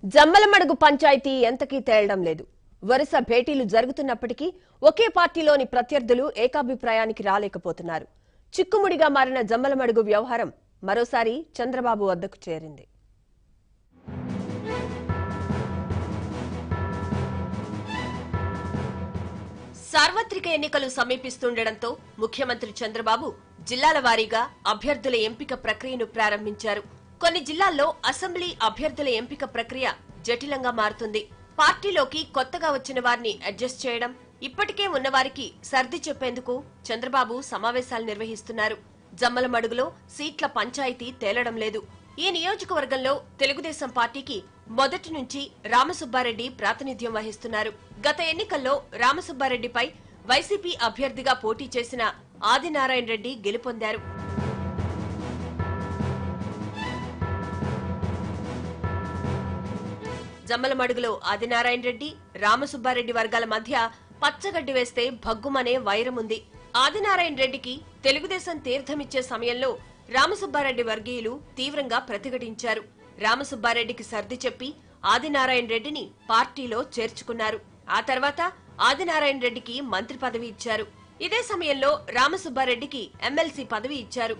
జమ్మలమడుగు పంచాయతీ ఎంతకీ తేలడం లేదు. వరుస భేటీలు జరుగుతున్నప్పటికీ ఒకే పార్టీలోని ప్రత్యర్థులు ఏకాభిప్రాయానికి రాలేకపోతున్నారు. చిక్కుముడిగా మారిన జమ్మలమడుగు వ్యవహారం మరోసారి చంద్రబాబు వద్దకు చేరింది. సార్వత్రిక ఎన్నికలు సమీపిస్తుండటంతో ముఖ్యమంత్రి చంద్రబాబు జిల్లాల వారీగా అభ్యర్థుల ఎంపిక ప్రక్రియను ప్రారంభించారు. కొన్ని జిల్లాల్లో అసెంబ్లీ అభ్యర్థుల ఎంపిక ప్రక్రియ జటిలంగా మారుతుంది. పార్టీలోకి కొత్తగా వచ్చిన వారిని అడ్జస్ట్ చేయడం, ఇప్పటికే ఉన్నవారికి సర్ది చెప్పేందుకు చంద్రబాబు సమావేశాలు నిర్వహిస్తున్నారు. జమ్మలమడుగులో సీట్ల పంచాయతీ తేలడం లేదు. ఈ నియోజకవర్గంలో తెలుగుదేశం పార్టీకి మొదటి నుంచి రామసుబ్బారెడ్డి ప్రాతినిధ్యం వహిస్తున్నారు. గత ఎన్నికల్లో రామసుబ్బారెడ్డిపై వైసీపీ అభ్యర్థిగా పోటీ చేసిన ఆదినారాయణ రెడ్డి గెలుపొందారు. జమ్మలమడుగులో ఆదినారాయణ రెడ్డి, రామసుబ్బారెడ్డి వర్గాల మధ్య పచ్చగడ్డి వేస్తే భగ్గుమనే వైరముంది. ఆదినారాయణ రెడ్డికి తెలుగుదేశం తీర్థమిచ్చే సమయంలో రామసుబ్బారెడ్డి వర్గీయులు తీవ్రంగా ప్రతిఘటించారు. రామసుబ్బారెడ్డికి సర్ది చెప్పి ఆదినారాయణ రెడ్డిని పార్టీలో చేర్చుకున్నారు. ఆ తర్వాత ఆదినారాయణ రెడ్డికి మంత్రి పదవి ఇచ్చారు. ఇదే సమయంలో రామసుబ్బారెడ్డికి ఎమ్మెల్సీ పదవి ఇచ్చారు.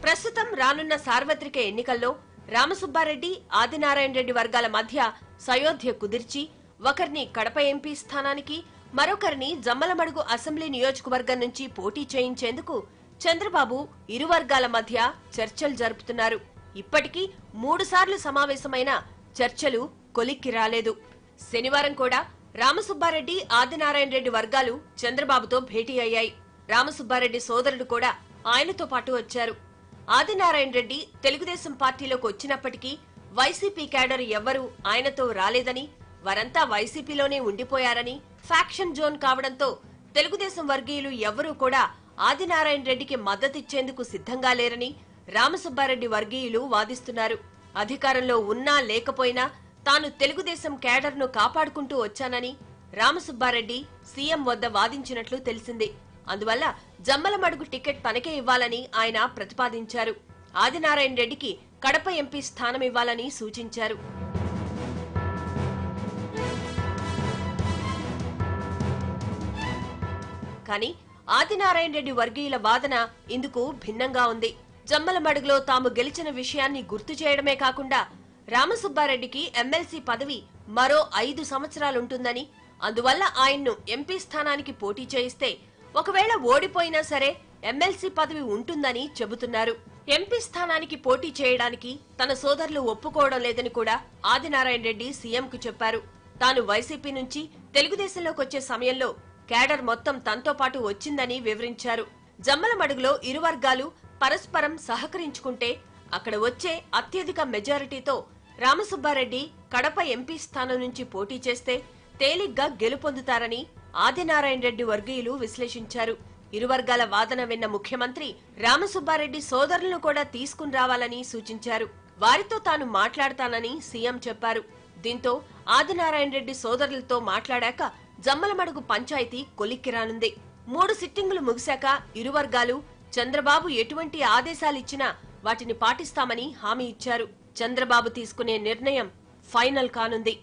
ప్రస్తుతం రానున్న సార్వత్రిక ఎన్నికల్లో రామసుబ్బారెడ్డి, ఆదినారాయణ రెడ్డి వర్గాల మధ్య సయోధ్య కుదిర్చి ఒకరిని కడప ఎంపీ స్థానానికి, మరొకరిని జమ్మలమడుగు అసెంబ్లీ నియోజకవర్గం నుంచి పోటీ చేయించేందుకు చంద్రబాబు ఇరు వర్గాల మధ్య చర్చలు జరుపుతున్నారు. ఇప్పటికీ 3 సార్లు సమావేశమైన చర్చలు కొలిక్కి రాలేదు. శనివారం కూడా రామసుబ్బారెడ్డి, ఆదినారాయణ రెడ్డి వర్గాలు చంద్రబాబుతో భేటీ అయ్యాయి. రామసుబ్బారెడ్డి సోదరుడు కూడా ఆయనతో పాటు వచ్చారు. ఆదినారాయణ రెడ్డి తెలుగుదేశం పార్టీలోకి వచ్చినప్పటికీ వైసీపీ క్యాడర్ ఎవ్వరూ ఆయనతో రాలేదని, వారంతా వైసీపీలోనే ఉండిపోయారని, ఫ్యాక్షన్ జోన్ కావడంతో తెలుగుదేశం వర్గీయులు ఎవ్వరూ కూడా ఆదినారాయణ రెడ్డికి మద్దతిచ్చేందుకు సిద్ధంగా లేరని రామసుబ్బారెడ్డి వర్గీయులు వాదిస్తున్నారు. అధికారంలో ఉన్నా లేకపోయినా తాను తెలుగుదేశం క్యాడర్ను కాపాడుకుంటూ వచ్చానని రామసుబ్బారెడ్డి సీఎం వద్ద వాదించినట్లు తెలిసింది. అందువల్ల జమ్మలమడుగు టికెట్ తనకే ఇవ్వాలని ఆయన ప్రతిపాదించారు. ఆదినారాయణ రెడ్డికి కడప ఎంపీ స్థానం ఇవ్వాలని సూచించారు. కానీ ఆదినారాయణ రెడ్డి వర్గీయుల వాదన ఇందుకు భిన్నంగా ఉంది. జమ్మలమడుగులో తాము గెలిచిన విషయాన్ని గుర్తు చేయడమే కాకుండా రామసుబ్బారెడ్డికి ఎమ్మెల్సీ పదవి మరో 5 సంవత్సరాలుంటుందని, అందువల్ల ఆయన్ను ఎంపీ స్థానానికి పోటీ చేయిస్తే ఒకవేళ ఓడిపోయినా సరే ఎమ్మెల్సీ పదవి ఉంటుందని చెబుతున్నారు. ఎంపీ స్థానానికి పోటీ చేయడానికి తన సోదరులు ఒప్పుకోవడం లేదని కూడా ఆదినారాయణ రెడ్డి సీఎంకు చెప్పారు. తాను వైసీపీ నుంచి తెలుగుదేశంలోకి వచ్చే సమయంలో క్యాడర్ మొత్తం తనతో పాటు వచ్చిందని వివరించారు. జమ్మలమడుగులో ఇరు వర్గాలు పరస్పరం సహకరించుకుంటే అక్కడ వచ్చే అత్యధిక మెజారిటీతో రామసుబ్బారెడ్డి కడప ఎంపీ స్థానం నుంచి పోటీ చేస్తే తేలిగ్గా గెలుపొందుతారని ఆదినారాయణ రెడ్డి వర్గీయులు విశ్లేషించారు. ఇరు వర్గాల వాదన విన్న ముఖ్యమంత్రి రామసుబ్బారెడ్డి సోదరులను కూడా తీసుకుని రావాలని సూచించారు. వారితో తాను మాట్లాడతానని సీఎం చెప్పారు. దీంతో ఆదినారాయణ రెడ్డి సోదరులతో మాట్లాడాక జమ్మలమడుగు పంచాయతీ కొలిక్కి రానుంది. 3 సిట్టింగులు ముగిశాక ఇరు వర్గాలు చంద్రబాబు ఎటువంటి ఆదేశాలిచ్చినా వాటిని పాటిస్తామని హామీ ఇచ్చారు. చంద్రబాబు తీసుకునే నిర్ణయం ఫైనల్ కానుంది.